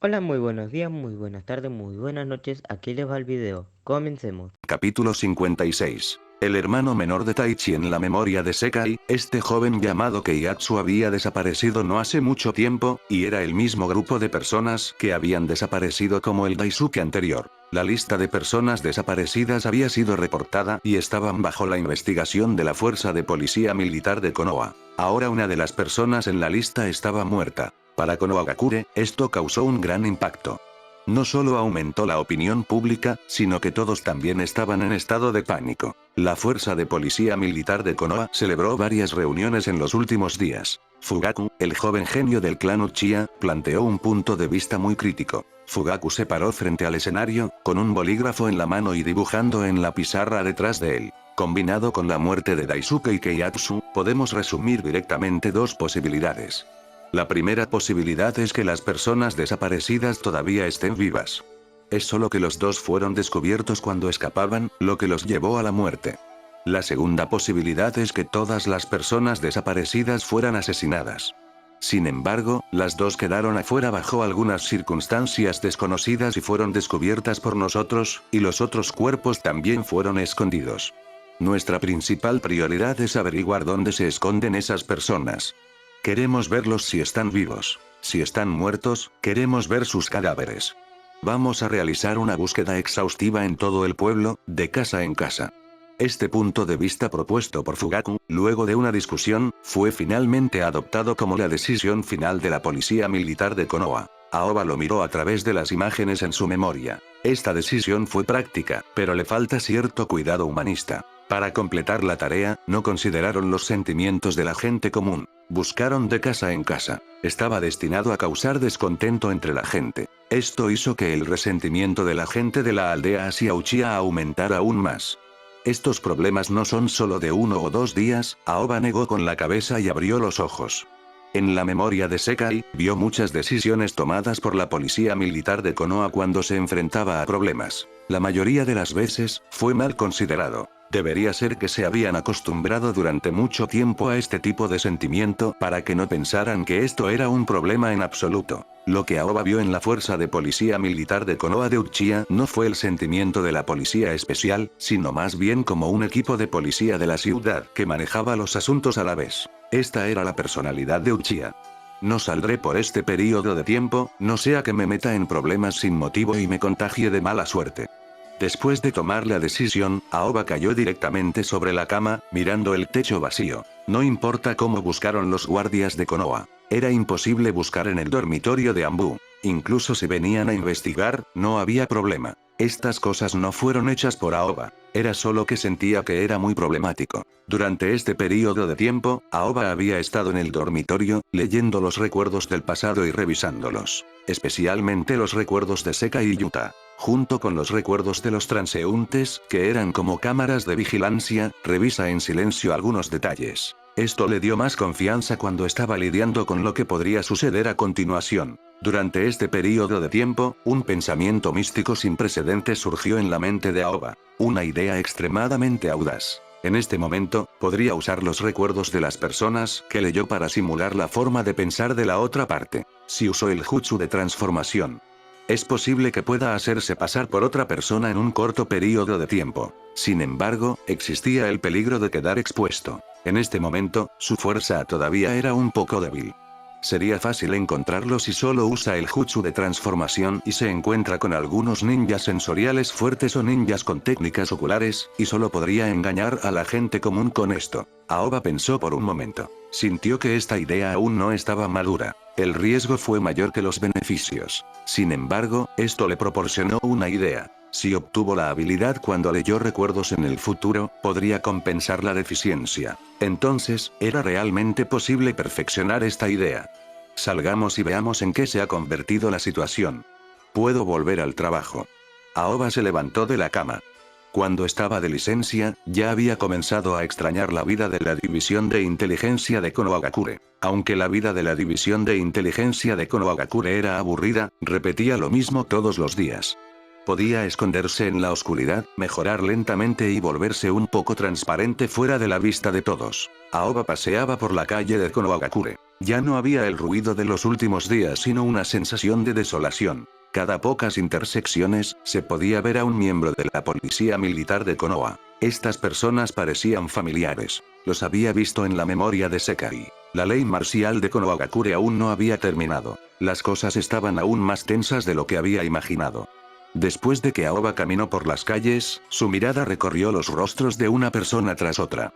Hola, muy buenos días, muy buenas tardes, muy buenas noches. Aquí les va el video. Comencemos. Capítulo 56. El hermano menor de Taichi en la memoria de Sekai, este joven llamado Keiatsu había desaparecido no hace mucho tiempo, y era el mismo grupo de personas que habían desaparecido como el Daisuke anterior. La lista de personas desaparecidas había sido reportada y estaban bajo la investigación de la Fuerza de Policía Militar de Konoha. Ahora una de las personas en la lista estaba muerta. Para Konohagakure, esto causó un gran impacto. No solo aumentó la opinión pública, sino que todos también estaban en estado de pánico. La Fuerza de Policía Militar de Konoha celebró varias reuniones en los últimos días. Fugaku, el joven genio del clan Uchiha, planteó un punto de vista muy crítico. Fugaku se paró frente al escenario, con un bolígrafo en la mano y dibujando en la pizarra detrás de él. Combinado con la muerte de Daisuke y Keiatsu, podemos resumir directamente dos posibilidades. La primera posibilidad es que las personas desaparecidas todavía estén vivas. Es solo que los dos fueron descubiertos cuando escapaban, lo que los llevó a la muerte. La segunda posibilidad es que todas las personas desaparecidas fueran asesinadas. Sin embargo, las dos quedaron afuera bajo algunas circunstancias desconocidas y fueron descubiertas por nosotros, y los otros cuerpos también fueron escondidos. Nuestra principal prioridad es averiguar dónde se esconden esas personas. Queremos verlos si están vivos. Si están muertos, queremos ver sus cadáveres. Vamos a realizar una búsqueda exhaustiva en todo el pueblo, de casa en casa. Este punto de vista propuesto por Fugaku, luego de una discusión, fue finalmente adoptado como la decisión final de la Policía Militar de Konoha. Aoba lo miró a través de las imágenes en su memoria. Esta decisión fue práctica, pero le falta cierto cuidado humanista. Para completar la tarea, no consideraron los sentimientos de la gente común. Buscaron de casa en casa. Estaba destinado a causar descontento entre la gente. Esto hizo que el resentimiento de la gente de la aldea hacia Uchiha aumentara aún más. Estos problemas no son solo de 1 o 2 días, Aoba negó con la cabeza y abrió los ojos. En la memoria de Sekai, vio muchas decisiones tomadas por la policía militar de Konoha cuando se enfrentaba a problemas. La mayoría de las veces, fue mal considerado. Debería ser que se habían acostumbrado durante mucho tiempo a este tipo de sentimiento para que no pensaran que esto era un problema en absoluto. Lo que Aoba vio en la fuerza de policía militar de Konoha de Uchiha no fue el sentimiento de la policía especial, sino más bien como un equipo de policía de la ciudad que manejaba los asuntos a la vez. Esta era la personalidad de Uchiha. No saldré por este periodo de tiempo, no sea que me meta en problemas sin motivo y me contagie de mala suerte. Después de tomar la decisión, Aoba cayó directamente sobre la cama, mirando el techo vacío. No importa cómo buscaron los guardias de Konoha. Era imposible buscar en el dormitorio de Anbu. Incluso si venían a investigar, no había problema. Estas cosas no fueron hechas por Aoba. Era solo que sentía que era muy problemático. Durante este periodo de tiempo, Aoba había estado en el dormitorio, leyendo los recuerdos del pasado y revisándolos. Especialmente los recuerdos de Seka y Yuta. Junto con los recuerdos de los transeúntes, que eran como cámaras de vigilancia, revisa en silencio algunos detalles. Esto le dio más confianza cuando estaba lidiando con lo que podría suceder a continuación. Durante este periodo de tiempo, un pensamiento místico sin precedentes surgió en la mente de Aoba. Una idea extremadamente audaz. En este momento, podría usar los recuerdos de las personas que leyó para simular la forma de pensar de la otra parte. Si usó el jutsu de transformación, es posible que pueda hacerse pasar por otra persona en un corto periodo de tiempo. Sin embargo, existía el peligro de quedar expuesto. En este momento, su fuerza todavía era un poco débil. Sería fácil encontrarlo si solo usa el jutsu de transformación y se encuentra con algunos ninjas sensoriales fuertes o ninjas con técnicas oculares, y solo podría engañar a la gente común con esto. Aoba pensó por un momento. Sintió que esta idea aún no estaba madura. El riesgo fue mayor que los beneficios. Sin embargo, esto le proporcionó una idea. Si obtuvo la habilidad cuando leyó recuerdos en el futuro, podría compensar la deficiencia. Entonces, era realmente posible perfeccionar esta idea. Salgamos y veamos en qué se ha convertido la situación. Puedo volver al trabajo. Aoba se levantó de la cama. Cuando estaba de licencia, ya había comenzado a extrañar la vida de la división de inteligencia de Konohagakure. Aunque la vida de la división de inteligencia de Konohagakure era aburrida, repetía lo mismo todos los días. Podía esconderse en la oscuridad, mejorar lentamente y volverse un poco transparente fuera de la vista de todos. Aoba paseaba por la calle de Konohagakure. Ya no había el ruido de los últimos días sino una sensación de desolación. Cada pocas intersecciones, se podía ver a un miembro de la policía militar de Konoha. Estas personas parecían familiares. Los había visto en la memoria de Sekai. La ley marcial de Konohagakure aún no había terminado. Las cosas estaban aún más tensas de lo que había imaginado. Después de que Aoba caminó por las calles, su mirada recorrió los rostros de una persona tras otra.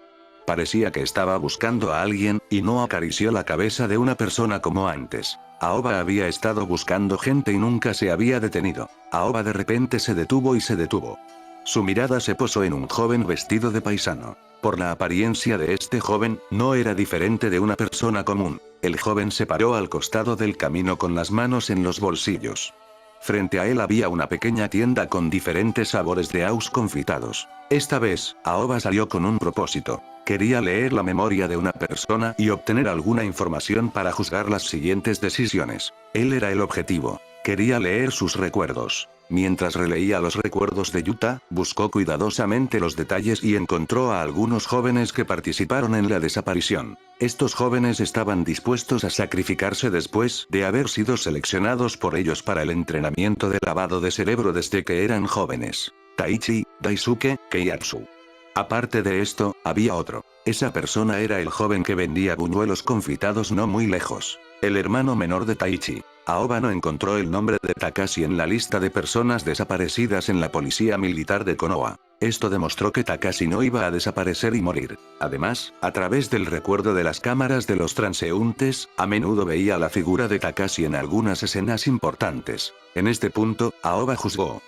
Parecía que estaba buscando a alguien, y no acarició la cabeza de una persona como antes. Aoba había estado buscando gente y nunca se había detenido. Aoba de repente se detuvo y se detuvo. Su mirada se posó en un joven vestido de paisano. Por la apariencia de este joven, no era diferente de una persona común. El joven se paró al costado del camino con las manos en los bolsillos. Frente a él había una pequeña tienda con diferentes sabores de aus confitados. Esta vez, Aoba salió con un propósito. Quería leer la memoria de una persona y obtener alguna información para juzgar las siguientes decisiones. Él era el objetivo. Quería leer sus recuerdos. Mientras releía los recuerdos de Yuta, buscó cuidadosamente los detalles y encontró a algunos jóvenes que participaron en la desaparición. Estos jóvenes estaban dispuestos a sacrificarse después de haber sido seleccionados por ellos para el entrenamiento de lavado de cerebro desde que eran jóvenes. Taichi, Daisuke, Keiatsu. Aparte de esto, había otro. Esa persona era el joven que vendía buñuelos confitados no muy lejos. El hermano menor de Taichi. Aoba no encontró el nombre de Takashi en la lista de personas desaparecidas en la policía militar de Konoha. Esto demostró que Takashi no iba a desaparecer y morir. Además, a través del recuerdo de las cámaras de los transeúntes, a menudo veía la figura de Takashi en algunas escenas importantes. En este punto, Aoba juzgó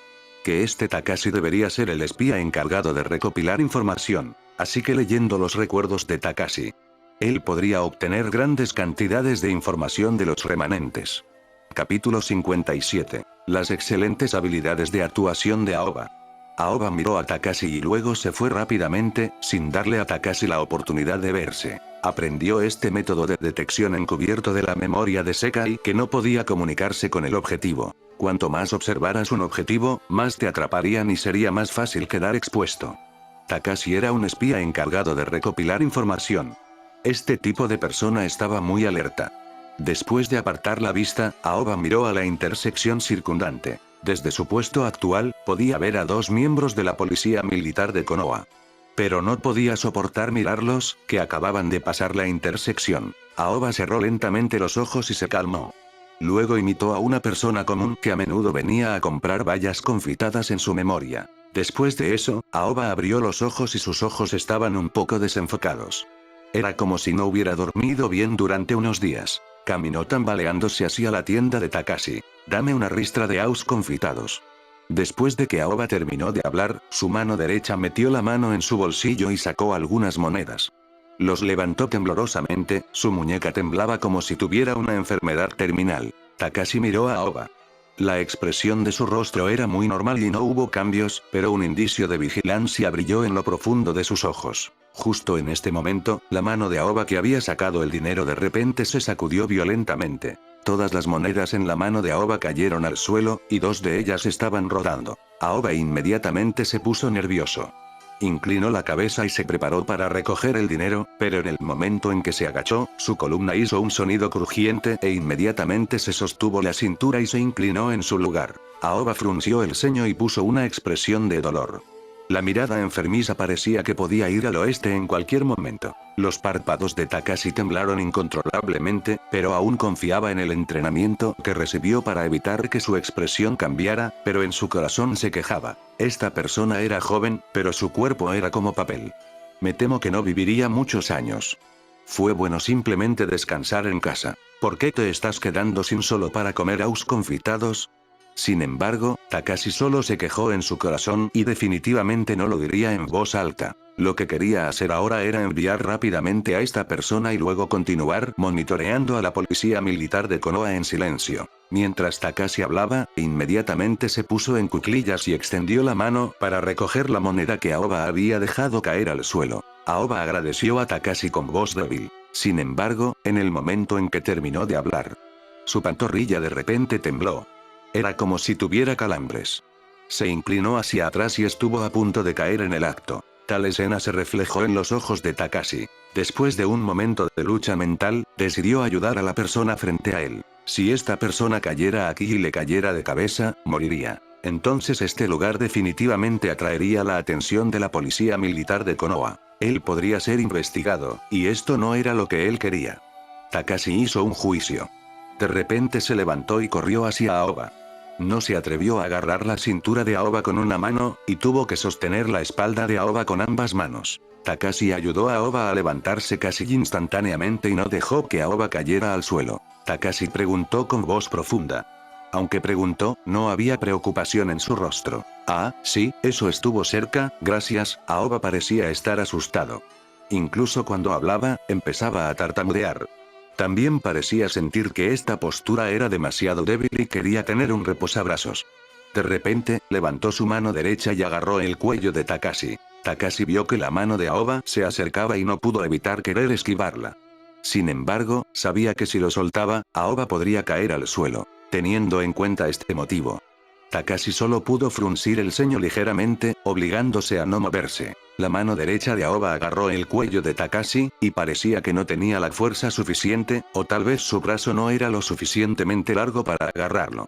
que este Takashi debería ser el espía encargado de recopilar información. Así que leyendo los recuerdos de Takashi, él podría obtener grandes cantidades de información de los remanentes. Capítulo 57. Las excelentes habilidades de actuación de Aoba. Aoba miró a Takashi y luego se fue rápidamente, sin darle a Takashi la oportunidad de verse. Aprendió este método de detección encubierto de la memoria de Sekai que no podía comunicarse con el objetivo. Cuanto más observaras un objetivo, más te atraparían y sería más fácil quedar expuesto. Takashi era un espía encargado de recopilar información. Este tipo de persona estaba muy alerta. Después de apartar la vista, Aoba miró a la intersección circundante. Desde su puesto actual, podía ver a dos miembros de la policía militar de Konoha. Pero no podía soportar mirarlos, que acababan de pasar la intersección. Aoba cerró lentamente los ojos y se calmó. Luego imitó a una persona común que a menudo venía a comprar bayas confitadas en su memoria. Después de eso, Aoba abrió los ojos y sus ojos estaban un poco desenfocados. Era como si no hubiera dormido bien durante unos días. Caminó tambaleándose hacia la tienda de Takashi. Dame una ristra de aus confitados. Después de que Aoba terminó de hablar, su mano derecha metió la mano en su bolsillo y sacó algunas monedas. Los levantó temblorosamente, su muñeca temblaba como si tuviera una enfermedad terminal. Takashi miró a Aoba. La expresión de su rostro era muy normal y no hubo cambios, pero un indicio de vigilancia brilló en lo profundo de sus ojos. Justo en este momento, la mano de Aoba que había sacado el dinero de repente se sacudió violentamente. Todas las monedas en la mano de Aoba cayeron al suelo, y dos de ellas estaban rodando. Aoba inmediatamente se puso nervioso. Inclinó la cabeza y se preparó para recoger el dinero, pero en el momento en que se agachó, su columna hizo un sonido crujiente e inmediatamente se sostuvo la cintura y se inclinó en su lugar. Aoba frunció el ceño y puso una expresión de dolor. La mirada enfermiza parecía que podía ir al oeste en cualquier momento. Los párpados de Takashi temblaron incontrolablemente, pero aún confiaba en el entrenamiento que recibió para evitar que su expresión cambiara, pero en su corazón se quejaba. Esta persona era joven, pero su cuerpo era como papel. Me temo que no viviría muchos años. Fue bueno simplemente descansar en casa. ¿Por qué te estás quedando sin solo para comer aus confitados? Sin embargo, Takashi solo se quejó en su corazón y definitivamente no lo diría en voz alta. Lo que quería hacer ahora era enviar rápidamente a esta persona y luego continuar monitoreando a la policía militar de Konoha en silencio. Mientras Takashi hablaba, inmediatamente se puso en cuclillas y extendió la mano para recoger la moneda que Aoba había dejado caer al suelo. Aoba agradeció a Takashi con voz débil. Sin embargo, en el momento en que terminó de hablar, su pantorrilla de repente tembló. Era como si tuviera calambres. Se inclinó hacia atrás y estuvo a punto de caer en el acto. Tal escena se reflejó en los ojos de Takashi. Después de un momento de lucha mental, decidió ayudar a la persona frente a él. Si esta persona cayera aquí y le cayera de cabeza, moriría. Entonces este lugar definitivamente atraería la atención de la policía militar de Konoha. Él podría ser investigado, y esto no era lo que él quería. Takashi hizo un juicio. De repente se levantó y corrió hacia Aoba. No se atrevió a agarrar la cintura de Aoba con una mano, y tuvo que sostener la espalda de Aoba con ambas manos. Takashi ayudó a Aoba a levantarse casi instantáneamente y no dejó que Aoba cayera al suelo. Takashi preguntó con voz profunda. Aunque preguntó, no había preocupación en su rostro. Ah, sí, eso estuvo cerca, gracias. Aoba parecía estar asustado. Incluso cuando hablaba, empezaba a tartamudear. También parecía sentir que esta postura era demasiado débil y quería tener un reposabrazos. De repente, levantó su mano derecha y agarró el cuello de Takashi. Takashi vio que la mano de Aoba se acercaba y no pudo evitar querer esquivarla. Sin embargo, sabía que si lo soltaba, Aoba podría caer al suelo. Teniendo en cuenta este motivo, Takashi solo pudo fruncir el ceño ligeramente, obligándose a no moverse. La mano derecha de Aoba agarró el cuello de Takashi, y parecía que no tenía la fuerza suficiente, o tal vez su brazo no era lo suficientemente largo para agarrarlo.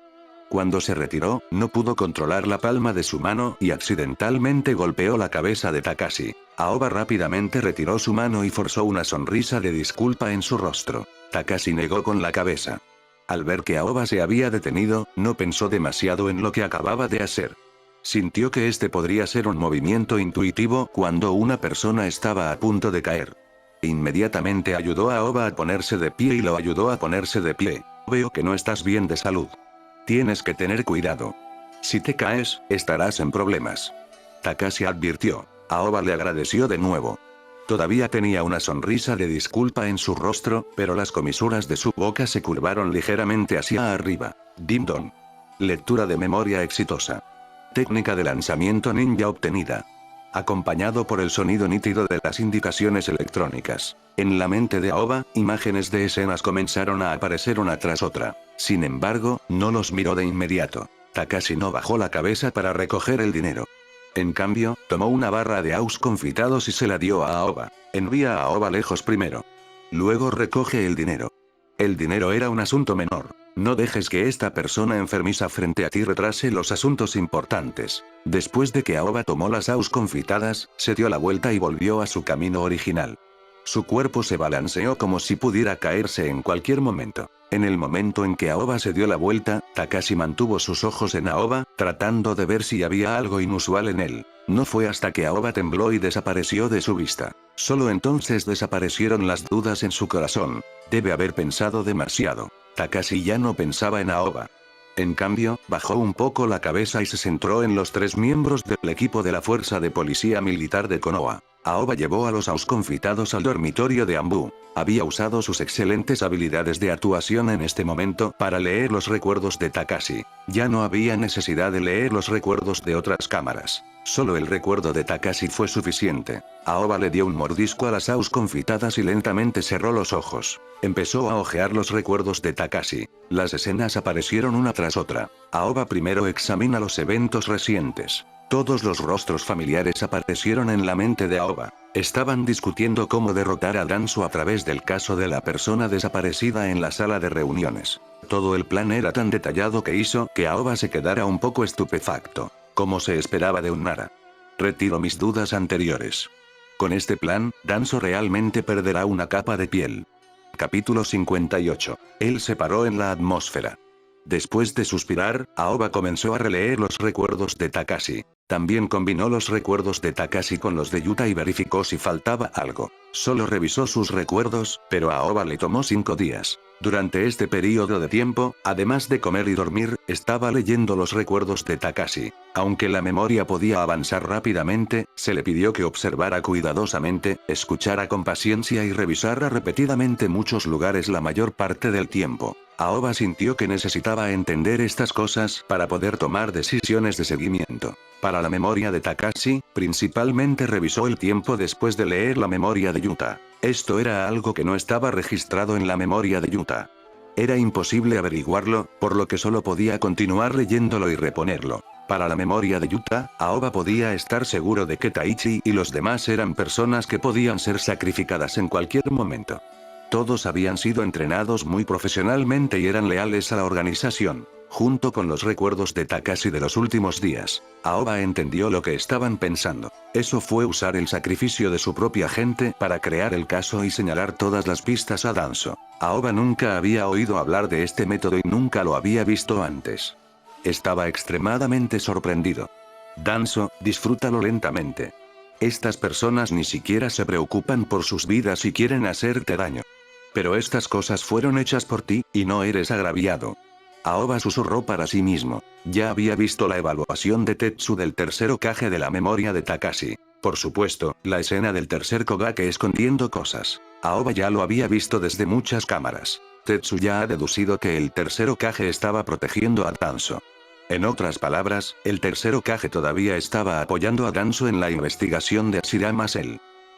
Cuando se retiró, no pudo controlar la palma de su mano y accidentalmente golpeó la cabeza de Takashi. Aoba rápidamente retiró su mano y forzó una sonrisa de disculpa en su rostro. Takashi negó con la cabeza. Al ver que Aoba se había detenido, no pensó demasiado en lo que acababa de hacer. Sintió que este podría ser un movimiento intuitivo cuando una persona estaba a punto de caer. Inmediatamente ayudó a Aoba a ponerse de pie y lo ayudó a ponerse de pie. Veo que no estás bien de salud. Tienes que tener cuidado. Si te caes, estarás en problemas. Takashi advirtió. Aoba le agradeció de nuevo. Todavía tenía una sonrisa de disculpa en su rostro, pero las comisuras de su boca se curvaron ligeramente hacia arriba. Dim-don. Lectura de memoria exitosa. Técnica de lanzamiento ninja obtenida. Acompañado por el sonido nítido de las indicaciones electrónicas. En la mente de Aoba, imágenes de escenas comenzaron a aparecer una tras otra. Sin embargo, no los miró de inmediato. Takashi no bajó la cabeza para recoger el dinero. En cambio, tomó una barra de aus confitados y se la dio a Aoba. Envía a Aoba lejos primero. Luego recoge el dinero. El dinero era un asunto menor. No dejes que esta persona enfermiza frente a ti retrase los asuntos importantes. Después de que Aoba tomó las aus confitadas, se dio la vuelta y volvió a su camino original. Su cuerpo se balanceó como si pudiera caerse en cualquier momento. En el momento en que Aoba se dio la vuelta, Takashi mantuvo sus ojos en Aoba, tratando de ver si había algo inusual en él. No fue hasta que Aoba tembló y desapareció de su vista. Solo entonces desaparecieron las dudas en su corazón. Debe haber pensado demasiado. Takashi ya no pensaba en Aoba. En cambio, bajó un poco la cabeza y se centró en los 3 miembros del equipo de la Fuerza de Policía Militar de Konoha. Aoba llevó a los ausconfitados al dormitorio de Anbu. Había usado sus excelentes habilidades de actuación en este momento para leer los recuerdos de Takashi. Ya no había necesidad de leer los recuerdos de otras cámaras. Solo el recuerdo de Takashi fue suficiente. Aoba le dio un mordisco a las ausconfitadas y lentamente cerró los ojos. Empezó a hojear los recuerdos de Takashi. Las escenas aparecieron una tras otra. Aoba primero examina los eventos recientes. Todos los rostros familiares aparecieron en la mente de Aoba. Estaban discutiendo cómo derrotar a Danzo a través del caso de la persona desaparecida en la sala de reuniones. Todo el plan era tan detallado que hizo que Aoba se quedara un poco estupefacto. Como se esperaba de un Nara. Retiro mis dudas anteriores. Con este plan, Danzo realmente perderá una capa de piel. Capítulo 58. Él se paró en la atmósfera. Después de suspirar, Aoba comenzó a releer los recuerdos de Takashi. También combinó los recuerdos de Takashi con los de Yuta y verificó si faltaba algo. Solo revisó sus recuerdos, pero a Aoba le tomó 5 días. Durante este periodo de tiempo, además de comer y dormir, estaba leyendo los recuerdos de Takashi. Aunque la memoria podía avanzar rápidamente, se le pidió que observara cuidadosamente, escuchara con paciencia y revisara repetidamente muchos lugares la mayor parte del tiempo. Aoba sintió que necesitaba entender estas cosas para poder tomar decisiones de seguimiento. Para la memoria de Takashi, principalmente revisó el tiempo después de leer la memoria de Yuta. Esto era algo que no estaba registrado en la memoria de Yuta. Era imposible averiguarlo, por lo que solo podía continuar leyéndolo y reponerlo. Para la memoria de Yuta, Aoba podía estar seguro de que Taichi y los demás eran personas que podían ser sacrificadas en cualquier momento. Todos habían sido entrenados muy profesionalmente y eran leales a la organización. Junto con los recuerdos de Takashi de los últimos días, Aoba entendió lo que estaban pensando. Eso fue usar el sacrificio de su propia gente para crear el caso y señalar todas las pistas a Danzo. Aoba nunca había oído hablar de este método y nunca lo había visto antes. Estaba extremadamente sorprendido. Danzo, disfrútalo lentamente. Estas personas ni siquiera se preocupan por sus vidas y quieren hacerte daño. Pero estas cosas fueron hechas por ti, y no eres agraviado. Aoba susurró para sí mismo. Ya había visto la evaluación de Tetsu del tercer Hokage de la memoria de Takashi. Por supuesto, la escena del tercer Hokage escondiendo cosas. Aoba ya lo había visto desde muchas cámaras. Tetsu ya ha deducido que el tercer Hokage estaba protegiendo a Danzo. En otras palabras, el tercer Hokage todavía estaba apoyando a Danzo en la investigación de Ashirama Cell.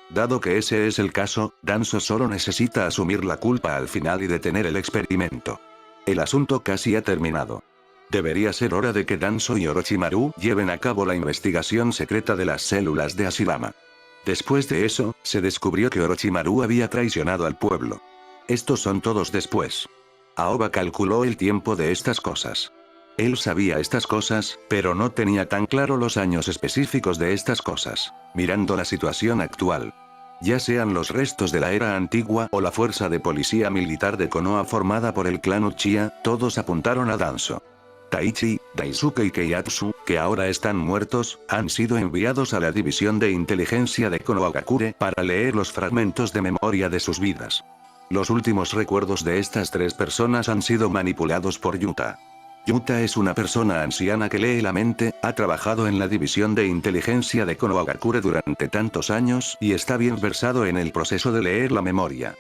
Dado que ese es el caso, Danzo solo necesita asumir la culpa al final y detener el experimento. El asunto casi ha terminado. Debería ser hora de que Danzo y Orochimaru lleven a cabo la investigación secreta de las células de Ashirama. Después de eso, se descubrió que Orochimaru había traicionado al pueblo. Estos son todos después. Aoba calculó el tiempo de estas cosas. Él sabía estas cosas, pero no tenía tan claro los años específicos de estas cosas. Mirando la situación actual, ya sean los restos de la era antigua o la fuerza de policía militar de Konoha formada por el clan Uchiha, todos apuntaron a Danzo. Taichi, Daisuke y Keiatsu, que ahora están muertos, han sido enviados a la división de inteligencia de Konohagakure para leer los fragmentos de memoria de sus vidas. Los últimos recuerdos de estas tres personas han sido manipulados por Yuta. Yuta es una persona anciana que lee la mente, ha trabajado en la división de inteligencia de Konohagakure durante tantos años y está bien versado en el proceso de leer la memoria.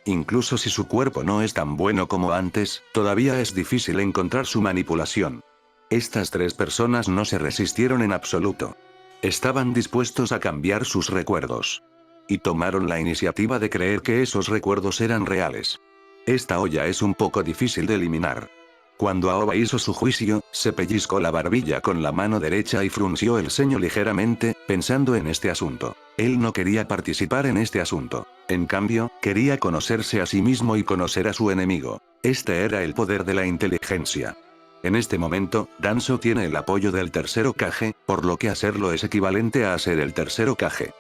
Incluso si su cuerpo no es tan bueno como antes, todavía es difícil encontrar su manipulación. Estas tres personas no se resistieron en absoluto. Estaban dispuestos a cambiar sus recuerdos. Y tomaron la iniciativa de creer que esos recuerdos eran reales. Esta olla es un poco difícil de eliminar. Cuando Aoba hizo su juicio, se pellizcó la barbilla con la mano derecha y frunció el ceño ligeramente, pensando en este asunto. Él no quería participar en este asunto. En cambio, quería conocerse a sí mismo y conocer a su enemigo. Este era el poder de la inteligencia. En este momento, Danzo tiene el apoyo del tercer Hokage, por lo que hacerlo es equivalente a ser el tercer Hokage.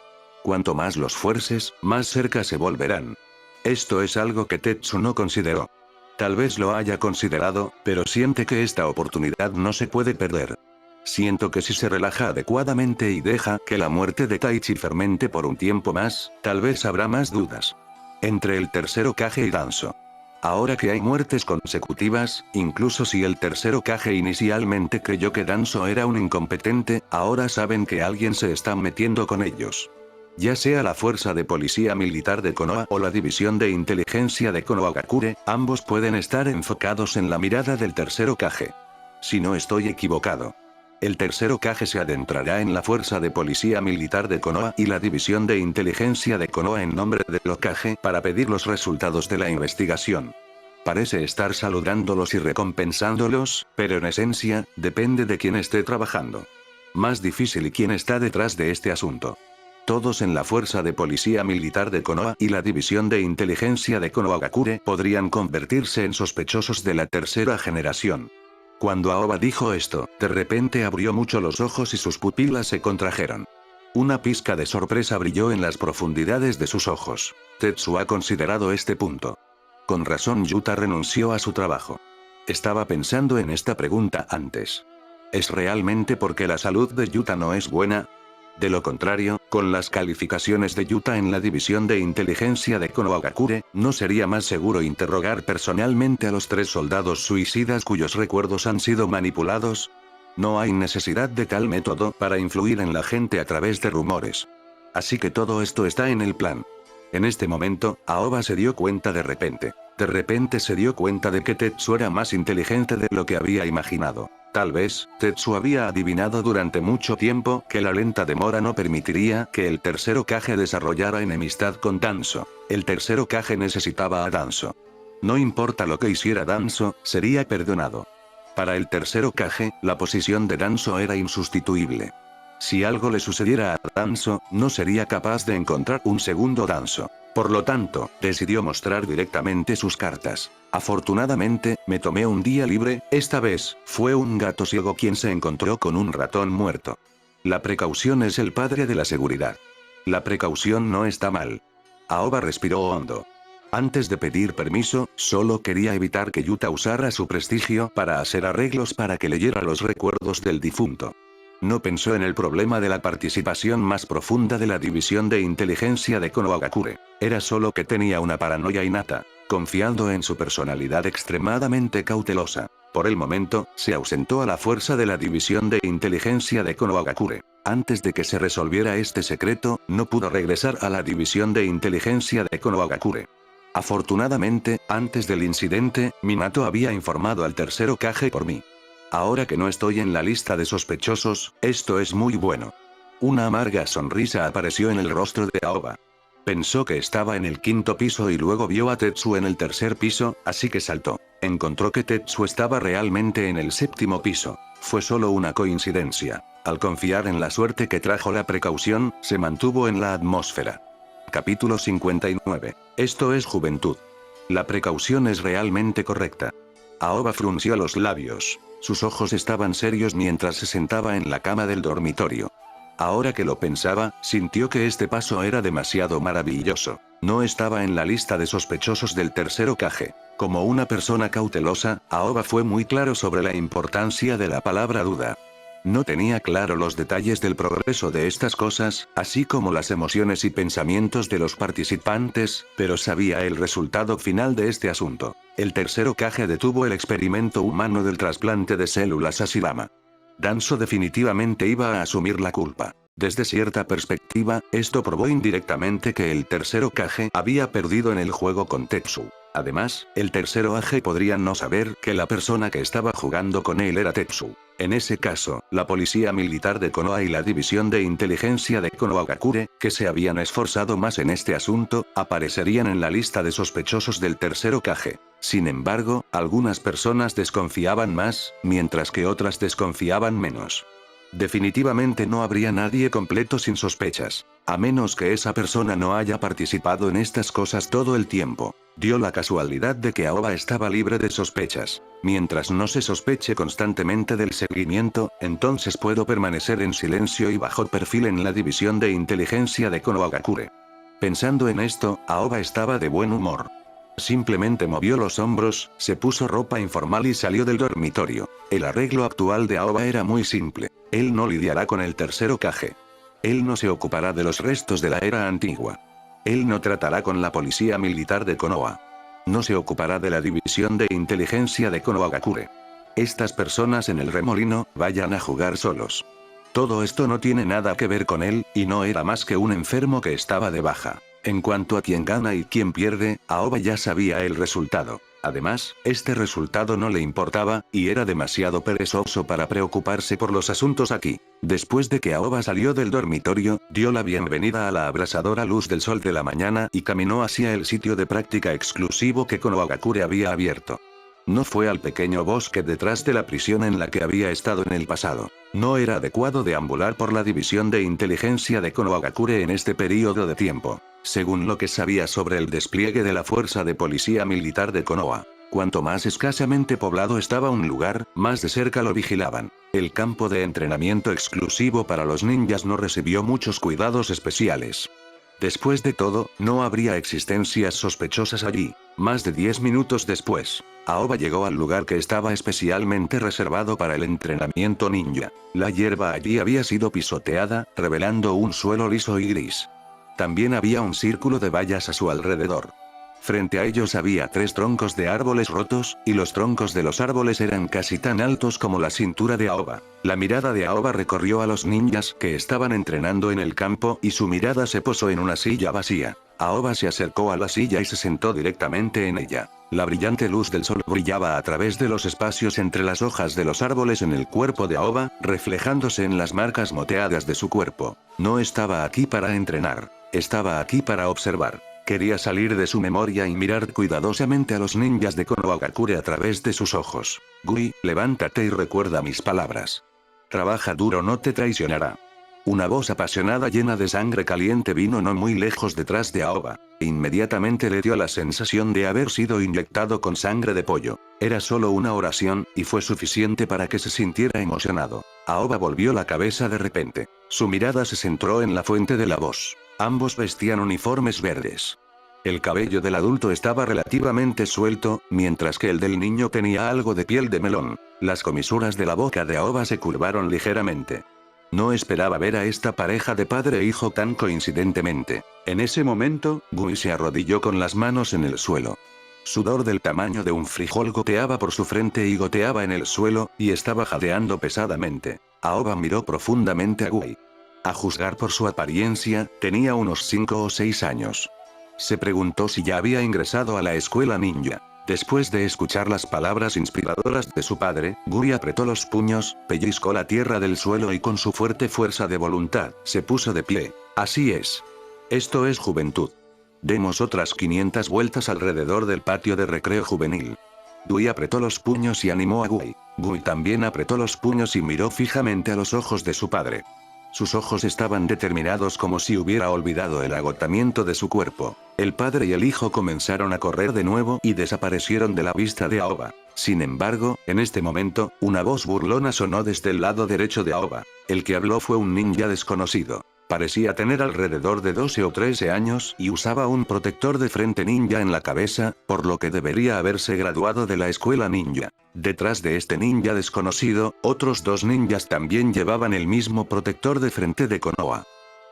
Cuanto más los fuerces, más cerca se volverán. Esto es algo que Tetsu no consideró. Tal vez lo haya considerado, pero siente que esta oportunidad no se puede perder. Siento que si se relaja adecuadamente y deja que la muerte de Taichi fermente por un tiempo más, tal vez habrá más dudas. Entre el tercer Hokage y Danzo. Ahora que hay muertes consecutivas, incluso si el tercer Hokage inicialmente creyó que Danzo era un incompetente, ahora saben que alguien se está metiendo con ellos. Ya sea la fuerza de policía militar de Konoha o la división de inteligencia de Konohagakure, ambos pueden estar enfocados en la mirada del tercer Hokage. Si no estoy equivocado, el tercer Hokage se adentrará en la fuerza de policía militar de Konoha y la división de inteligencia de Konoha en nombre del Hokage para pedir los resultados de la investigación. Parece estar saludándolos y recompensándolos, pero en esencia, depende de quién esté trabajando. Más difícil y quién está detrás de este asunto. Todos en la fuerza de policía militar de Konoha y la división de inteligencia de Konohagakure podrían convertirse en sospechosos de la tercera generación. Cuando Aoba dijo esto, de repente abrió mucho los ojos y sus pupilas se contrajeron. Una pizca de sorpresa brilló en las profundidades de sus ojos. Tetsu ha considerado este punto. Con razón Yuta renunció a su trabajo. Estaba pensando en esta pregunta antes. ¿Es realmente porque la salud de Yuta no es buena? De lo contrario, con las calificaciones de Yuta en la división de inteligencia de Konohagakure, ¿no sería más seguro interrogar personalmente a los tres soldados suicidas cuyos recuerdos han sido manipulados? No hay necesidad de tal método para influir en la gente a través de rumores. Así que todo esto está en el plan. En este momento, Aoba se dio cuenta de repente. De repente se dio cuenta de que Tetsu era más inteligente de lo que había imaginado. Tal vez, Tetsu había adivinado durante mucho tiempo que la lenta demora no permitiría que el tercer Hokage desarrollara enemistad con Danzo. El tercer Hokage necesitaba a Danzo. No importa lo que hiciera Danzo, sería perdonado. Para el tercer Hokage, la posición de Danzo era insustituible. Si algo le sucediera a Danzo, no sería capaz de encontrar un segundo Danzo. Por lo tanto, decidió mostrar directamente sus cartas. Afortunadamente, me tomé un día libre, esta vez, fue un gato ciego quien se encontró con un ratón muerto. La precaución es el padre de la seguridad. La precaución no está mal. Aoba respiró hondo. Antes de pedir permiso, solo quería evitar que Yuta usara su prestigio para hacer arreglos para que leyera los recuerdos del difunto. No pensó en el problema de la participación más profunda de la división de inteligencia de Konohagakure. Era solo que tenía una paranoia innata, confiando en su personalidad extremadamente cautelosa. Por el momento, se ausentó a la fuerza de la división de inteligencia de Konohagakure. Antes de que se resolviera este secreto, no pudo regresar a la división de inteligencia de Konohagakure. Afortunadamente, antes del incidente, Minato había informado al tercer Hokage por mí. Ahora que no estoy en la lista de sospechosos, esto es muy bueno. Una amarga sonrisa apareció en el rostro de Aoba. Pensó que estaba en el quinto piso y luego vio a Tetsu en el tercer piso, así que saltó. Encontró que Tetsu estaba realmente en el séptimo piso. Fue solo una coincidencia. Al confiar en la suerte que trajo la precaución, se mantuvo en la atmósfera. Capítulo 59. Esto es juventud. La precaución es realmente correcta. Aoba frunció los labios. Sus ojos estaban serios mientras se sentaba en la cama del dormitorio. Ahora que lo pensaba, sintió que este paso era demasiado maravilloso. No estaba en la lista de sospechosos del tercer Hokage. Como una persona cautelosa, Aoba fue muy claro sobre la importancia de la palabra duda. No tenía claro los detalles del progreso de estas cosas, así como las emociones y pensamientos de los participantes, pero sabía el resultado final de este asunto. El tercer Hokage detuvo el experimento humano del trasplante de células a Shirama. Danzo definitivamente iba a asumir la culpa. Desde cierta perspectiva, esto probó indirectamente que el tercer Hokage había perdido en el juego con Tetsu. Además, el tercer Hokage podría no saber que la persona que estaba jugando con él era Tetsu. En ese caso, la policía militar de Konoha y la división de inteligencia de Konohagakure, que se habían esforzado más en este asunto, aparecerían en la lista de sospechosos del tercer Hokage. Sin embargo, algunas personas desconfiaban más, mientras que otras desconfiaban menos. Definitivamente no habría nadie completo sin sospechas. A menos que esa persona no haya participado en estas cosas todo el tiempo. Dio la casualidad de que Aoba estaba libre de sospechas. Mientras no se sospeche constantemente del seguimiento, entonces puedo permanecer en silencio y bajo perfil en la división de inteligencia de Konohagakure. Pensando en esto, Aoba estaba de buen humor. Simplemente movió los hombros, se puso ropa informal y salió del dormitorio. El arreglo actual de Aoba era muy simple. Él no lidiará con el tercer Hokage. Él no se ocupará de los restos de la era antigua. Él no tratará con la policía militar de Konoha. No se ocupará de la división de inteligencia de Konohagakure. Estas personas en el remolino, vayan a jugar solos. Todo esto no tiene nada que ver con él, y no era más que un enfermo que estaba de baja. En cuanto a quién gana y quién pierde, Aoba ya sabía el resultado. Además, este resultado no le importaba, y era demasiado perezoso para preocuparse por los asuntos aquí. Después de que Aoba salió del dormitorio, dio la bienvenida a la abrasadora luz del sol de la mañana y caminó hacia el sitio de práctica exclusivo que Konohagakure había abierto. No fue al pequeño bosque detrás de la prisión en la que había estado en el pasado. No era adecuado deambular por la división de inteligencia de Konohagakure en este periodo de tiempo. Según lo que sabía sobre el despliegue de la fuerza de policía militar de Konoha. Cuanto más escasamente poblado estaba un lugar, más de cerca lo vigilaban. El campo de entrenamiento exclusivo para los ninjas no recibió muchos cuidados especiales. Después de todo, no habría existencias sospechosas allí. Más de 10 minutos después, Aoba llegó al lugar que estaba especialmente reservado para el entrenamiento ninja. La hierba allí había sido pisoteada, revelando un suelo liso y gris. También había un círculo de vallas a su alrededor. Frente a ellos había 3 troncos de árboles rotos, y los troncos de los árboles eran casi tan altos como la cintura de Aoba. La mirada de Aoba recorrió a los ninjas que estaban entrenando en el campo y su mirada se posó en una silla vacía. Aoba se acercó a la silla y se sentó directamente en ella. La brillante luz del sol brillaba a través de los espacios entre las hojas de los árboles en el cuerpo de Aoba, reflejándose en las marcas moteadas de su cuerpo. No estaba aquí para entrenar. Estaba aquí para observar. Quería salir de su memoria y mirar cuidadosamente a los ninjas de Konohagakure a través de sus ojos. Gui, levántate y recuerda mis palabras. Trabaja duro, no te traicionará. Una voz apasionada llena de sangre caliente vino no muy lejos detrás de Aoba. Inmediatamente le dio la sensación de haber sido inyectado con sangre de pollo. Era solo una oración, y fue suficiente para que se sintiera emocionado. Aoba volvió la cabeza de repente. Su mirada se centró en la fuente de la voz. Ambos vestían uniformes verdes. El cabello del adulto estaba relativamente suelto, mientras que el del niño tenía algo de piel de melón. Las comisuras de la boca de Aoba se curvaron ligeramente. No esperaba ver a esta pareja de padre e hijo tan coincidentemente. En ese momento, Gui se arrodilló con las manos en el suelo. Sudor del tamaño de un frijol goteaba por su frente y goteaba en el suelo, y estaba jadeando pesadamente. Aoba miró profundamente a Gui. A juzgar por su apariencia, tenía unos 5 o 6 años. Se preguntó si ya había ingresado a la escuela ninja. Después de escuchar las palabras inspiradoras de su padre, Gui apretó los puños, pellizcó la tierra del suelo y con su fuerte fuerza de voluntad, se puso de pie. Así es. Esto es juventud. Demos otras 500 vueltas alrededor del patio de recreo juvenil. Gui apretó los puños y animó a Gui. Gui también apretó los puños y miró fijamente a los ojos de su padre. Sus ojos estaban determinados como si hubiera olvidado el agotamiento de su cuerpo. El padre y el hijo comenzaron a correr de nuevo y desaparecieron de la vista de Aoba. Sin embargo, en este momento, una voz burlona sonó desde el lado derecho de Aoba. El que habló fue un ninja desconocido. Parecía tener alrededor de 12 o 13 años y usaba un protector de frente ninja en la cabeza, por lo que debería haberse graduado de la escuela ninja. Detrás de este ninja desconocido, otros 2 ninjas también llevaban el mismo protector de frente de Konoha.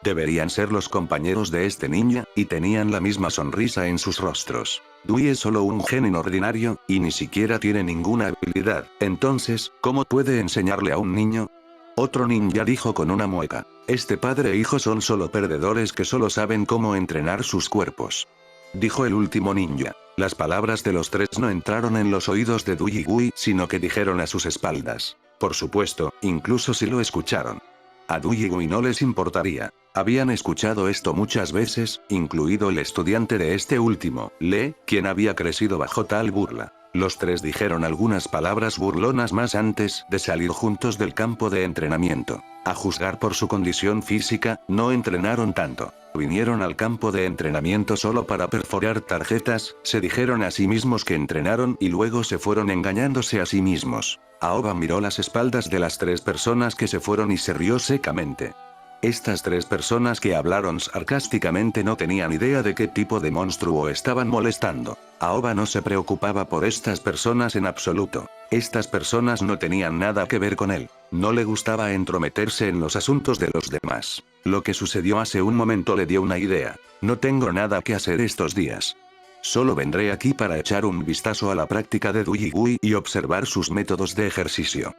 Deberían ser los compañeros de este ninja, y tenían la misma sonrisa en sus rostros. Gui es solo un genin ordinario, y ni siquiera tiene ninguna habilidad. Entonces, ¿cómo puede enseñarle a un niño? Otro ninja dijo con una mueca. Este padre e hijo son solo perdedores que solo saben cómo entrenar sus cuerpos. Dijo el último ninja. Las palabras de los 3 no entraron en los oídos de Dui y Gui, sino que dijeron a sus espaldas. Por supuesto, incluso si lo escucharon. A Dui y Gui no les importaría. Habían escuchado esto muchas veces, incluido el estudiante de este último, Le, quien había crecido bajo tal burla. Los 3 dijeron algunas palabras burlonas más antes de salir juntos del campo de entrenamiento. A juzgar por su condición física, no entrenaron tanto. Vinieron al campo de entrenamiento solo para perforar tarjetas, se dijeron a sí mismos que entrenaron y luego se fueron engañándose a sí mismos. Aoba miró las espaldas de las 3 personas que se fueron y se rió secamente. Estas 3 personas que hablaron sarcásticamente no tenían idea de qué tipo de monstruo estaban molestando. Aoba no se preocupaba por estas personas en absoluto. Estas personas no tenían nada que ver con él. No le gustaba entrometerse en los asuntos de los demás. Lo que sucedió hace un momento le dio una idea. No tengo nada que hacer estos días. Solo vendré aquí para echar un vistazo a la práctica de Dui y Gui y observar sus métodos de ejercicio.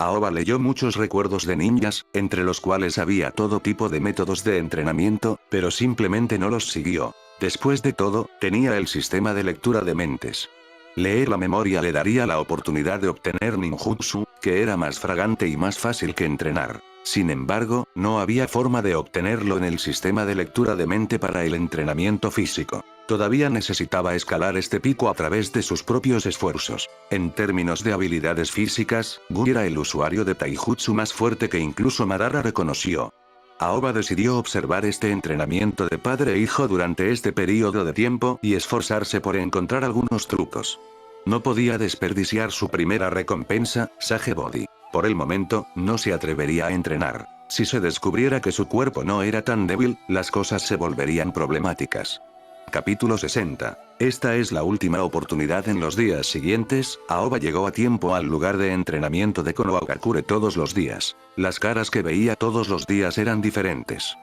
Aoba leyó muchos recuerdos de ninjas, entre los cuales había todo tipo de métodos de entrenamiento, pero simplemente no los siguió. Después de todo, tenía el sistema de lectura de mentes. Leer la memoria le daría la oportunidad de obtener ninjutsu, que era más fragante y más fácil que entrenar. Sin embargo, no había forma de obtenerlo en el sistema de lectura de mente para el entrenamiento físico. Todavía necesitaba escalar este pico a través de sus propios esfuerzos. En términos de habilidades físicas, Gui era el usuario de taijutsu más fuerte que incluso Madara reconoció. Aoba decidió observar este entrenamiento de padre e hijo durante este periodo de tiempo y esforzarse por encontrar algunos trucos. No podía desperdiciar su primera recompensa, Sage Body. Por el momento, no se atrevería a entrenar. Si se descubriera que su cuerpo no era tan débil, las cosas se volverían problemáticas. Capítulo 60. Esta es la última oportunidad. En los días siguientes, Aoba llegó a tiempo al lugar de entrenamiento de Konohagakure todos los días. Las caras que veía todos los días eran diferentes.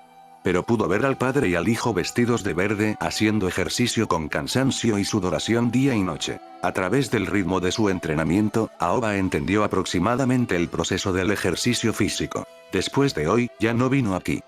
Pero pudo ver al padre y al hijo vestidos de verde, haciendo ejercicio con cansancio y sudoración día y noche. A través del ritmo de su entrenamiento, Aoba entendió aproximadamente el proceso del ejercicio físico. Después de hoy, ya no vino aquí.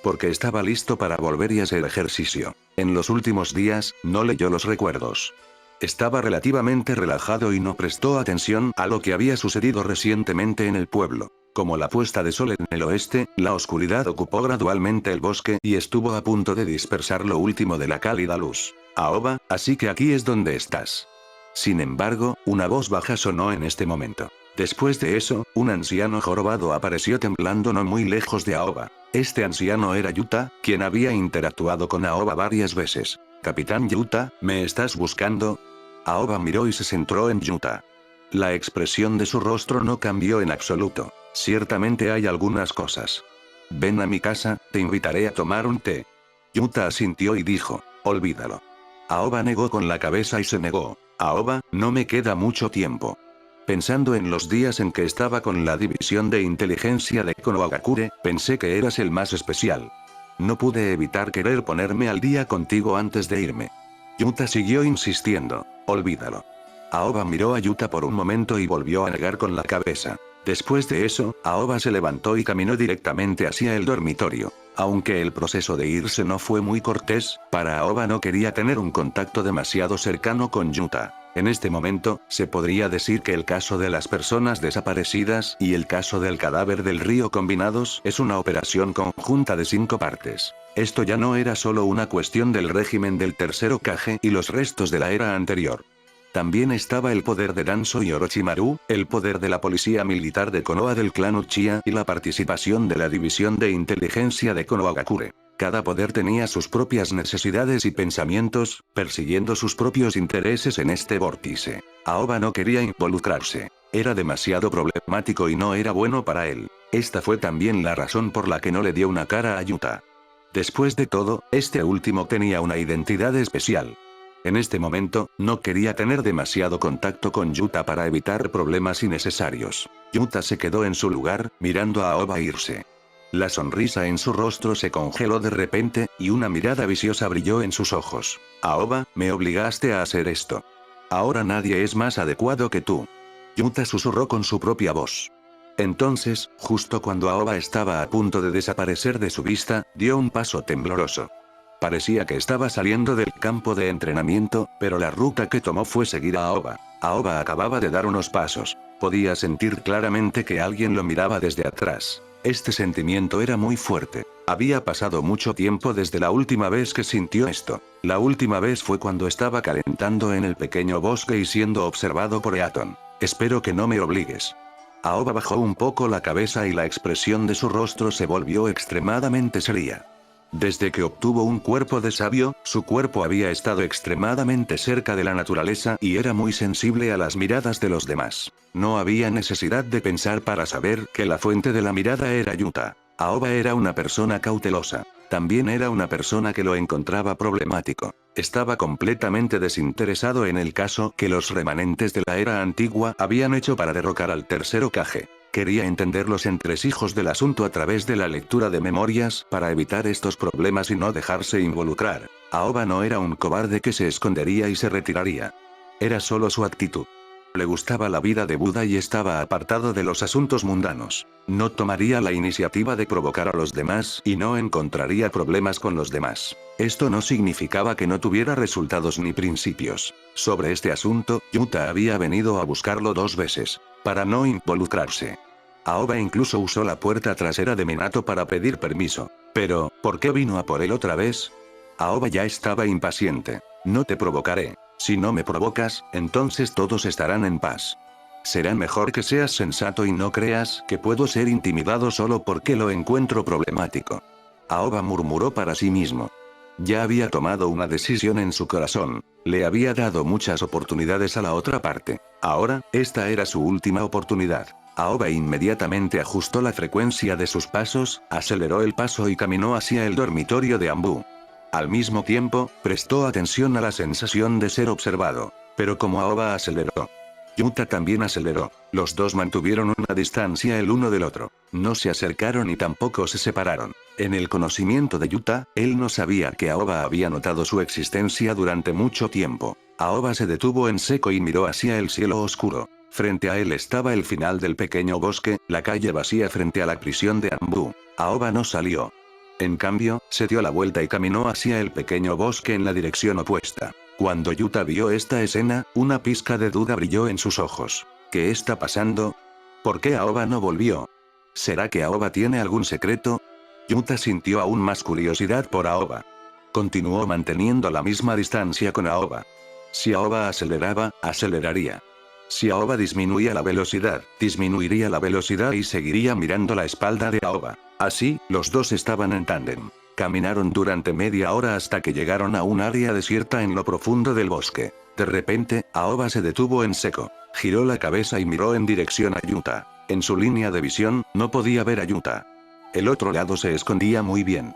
Porque estaba listo para volver y hacer ejercicio. En los últimos días, no leyó los recuerdos. Estaba relativamente relajado y no prestó atención a lo que había sucedido recientemente en el pueblo. Como la puesta de sol en el oeste, la oscuridad ocupó gradualmente el bosque y estuvo a punto de dispersar lo último de la cálida luz. Aoba, así que aquí es donde estás. Sin embargo, una voz baja sonó en este momento. Después de eso, un anciano jorobado apareció temblando no muy lejos de Aoba. Este anciano era Yuta, quien había interactuado con Aoba varias veces. Capitán Yuta, ¿me estás buscando? Aoba miró y se centró en Yuta. La expresión de su rostro no cambió en absoluto. Ciertamente hay algunas cosas. Ven a mi casa, te invitaré a tomar un té. Yuta asintió y dijo, olvídalo. Aoba negó con la cabeza y se negó. Aoba, no me queda mucho tiempo. Pensando en los días en que estaba con la división de inteligencia de Konohagakure, pensé que eras el más especial. No pude evitar querer ponerme al día contigo antes de irme. Yuta siguió insistiendo, olvídalo. Aoba miró a Yuta por un momento y volvió a negar con la cabeza. Después de eso, Aoba se levantó y caminó directamente hacia el dormitorio. Aunque el proceso de irse no fue muy cortés, para Aoba no quería tener un contacto demasiado cercano con Yuta. En este momento, se podría decir que el caso de las personas desaparecidas y el caso del cadáver del río combinados es una operación conjunta de 5 partes. Esto ya no era solo una cuestión del régimen del tercer Hokage y los restos de la era anterior. También estaba el poder de Danzo y Orochimaru, el poder de la policía militar de Konoha del clan Uchiha y la participación de la división de inteligencia de Konohagakure. Cada poder tenía sus propias necesidades y pensamientos, persiguiendo sus propios intereses en este vórtice. Aoba no quería involucrarse. Era demasiado problemático y no era bueno para él. Esta fue también la razón por la que no le dio una cara a Yuta. Después de todo, este último tenía una identidad especial. En este momento, no quería tener demasiado contacto con Yuta para evitar problemas innecesarios. Yuta se quedó en su lugar, mirando a Aoba irse. La sonrisa en su rostro se congeló de repente, y una mirada viciosa brilló en sus ojos. Aoba, me obligaste a hacer esto. Ahora nadie es más adecuado que tú. Yuta susurró con su propia voz. Entonces, justo cuando Aoba estaba a punto de desaparecer de su vista, dio un paso tembloroso. Parecía que estaba saliendo del campo de entrenamiento, pero la ruta que tomó fue seguir a Aoba. Aoba acababa de dar unos pasos. Podía sentir claramente que alguien lo miraba desde atrás. Este sentimiento era muy fuerte. Había pasado mucho tiempo desde la última vez que sintió esto. La última vez fue cuando estaba calentando en el pequeño bosque y siendo observado por Eaton. Espero que no me obligues. Aoba bajó un poco la cabeza y la expresión de su rostro se volvió extremadamente seria. Desde que obtuvo un cuerpo de sabio, su cuerpo había estado extremadamente cerca de la naturaleza y era muy sensible a las miradas de los demás. No había necesidad de pensar para saber que la fuente de la mirada era Yuta. Aoba era una persona cautelosa. También era una persona que lo encontraba problemático. Estaba completamente desinteresado en el caso que los remanentes de la era antigua habían hecho para derrocar al tercer Hokage. Quería entender los entresijos del asunto a través de la lectura de memorias para evitar estos problemas y no dejarse involucrar. Aoba no era un cobarde que se escondería y se retiraría. Era solo su actitud. Le gustaba la vida de Buda y estaba apartado de los asuntos mundanos. No tomaría la iniciativa de provocar a los demás y no encontraría problemas con los demás. Esto no significaba que no tuviera resultados ni principios. Sobre este asunto, Yuta había venido a buscarlo 2 veces, para no involucrarse. Aoba incluso usó la puerta trasera de Minato para pedir permiso. Pero, ¿por qué vino a por él otra vez? Aoba ya estaba impaciente. No te provocaré. Si no me provocas, entonces todos estarán en paz. Será mejor que seas sensato y no creas que puedo ser intimidado solo porque lo encuentro problemático. Aoba murmuró para sí mismo. Ya había tomado una decisión en su corazón. Le había dado muchas oportunidades a la otra parte. Ahora, esta era su última oportunidad. Aoba inmediatamente ajustó la frecuencia de sus pasos, aceleró el paso y caminó hacia el dormitorio de Anbu. Al mismo tiempo, prestó atención a la sensación de ser observado. Pero como Aoba aceleró, Yuta también aceleró. Los dos mantuvieron una distancia el uno del otro. No se acercaron y tampoco se separaron. En el conocimiento de Yuta, él no sabía que Aoba había notado su existencia durante mucho tiempo. Aoba se detuvo en seco y miró hacia el cielo oscuro. Frente a él estaba el final del pequeño bosque, la calle vacía frente a la prisión de Anbu. Aoba no salió. En cambio, se dio la vuelta y caminó hacia el pequeño bosque en la dirección opuesta. Cuando Yuta vio esta escena, una pizca de duda brilló en sus ojos. ¿Qué está pasando? ¿Por qué Aoba no volvió? ¿Será que Aoba tiene algún secreto? Yuta sintió aún más curiosidad por Aoba. Continuó manteniendo la misma distancia con Aoba. Si Aoba aceleraba, aceleraría. Si Aoba disminuía la velocidad, disminuiría la velocidad y seguiría mirando la espalda de Aoba. Así, los dos estaban en tándem. Caminaron durante media hora hasta que llegaron a un área desierta en lo profundo del bosque. De repente, Aoba se detuvo en seco. Giró la cabeza y miró en dirección a Yuta. En su línea de visión, no podía ver a Yuta. El otro lado se escondía muy bien.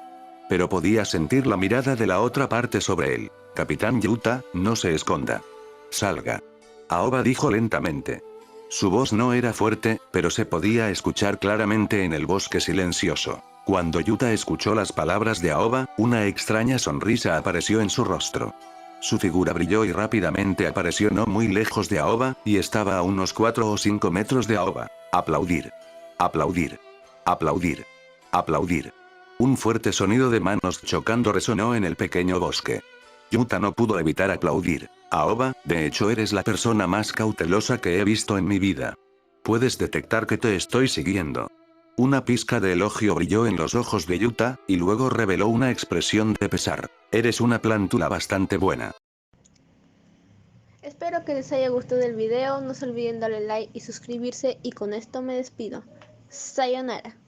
Pero podía sentir la mirada de la otra parte sobre él. Capitán Yuta, no se esconda. Salga. Aoba dijo lentamente. Su voz no era fuerte, pero se podía escuchar claramente en el bosque silencioso. Cuando Yuta escuchó las palabras de Aoba, una extraña sonrisa apareció en su rostro. Su figura brilló y rápidamente apareció no muy lejos de Aoba, y estaba a unos 4 o 5 metros de Aoba. Aplaudir. Aplaudir. Aplaudir. Aplaudir. Un fuerte sonido de manos chocando resonó en el pequeño bosque. Yuta no pudo evitar aplaudir. Aoba, de hecho eres la persona más cautelosa que he visto en mi vida. Puedes detectar que te estoy siguiendo. Una pizca de elogio brilló en los ojos de Yuta, y luego reveló una expresión de pesar. Eres una plántula bastante buena. Espero que les haya gustado el video, no se olviden darle like y suscribirse y con esto me despido. Sayonara.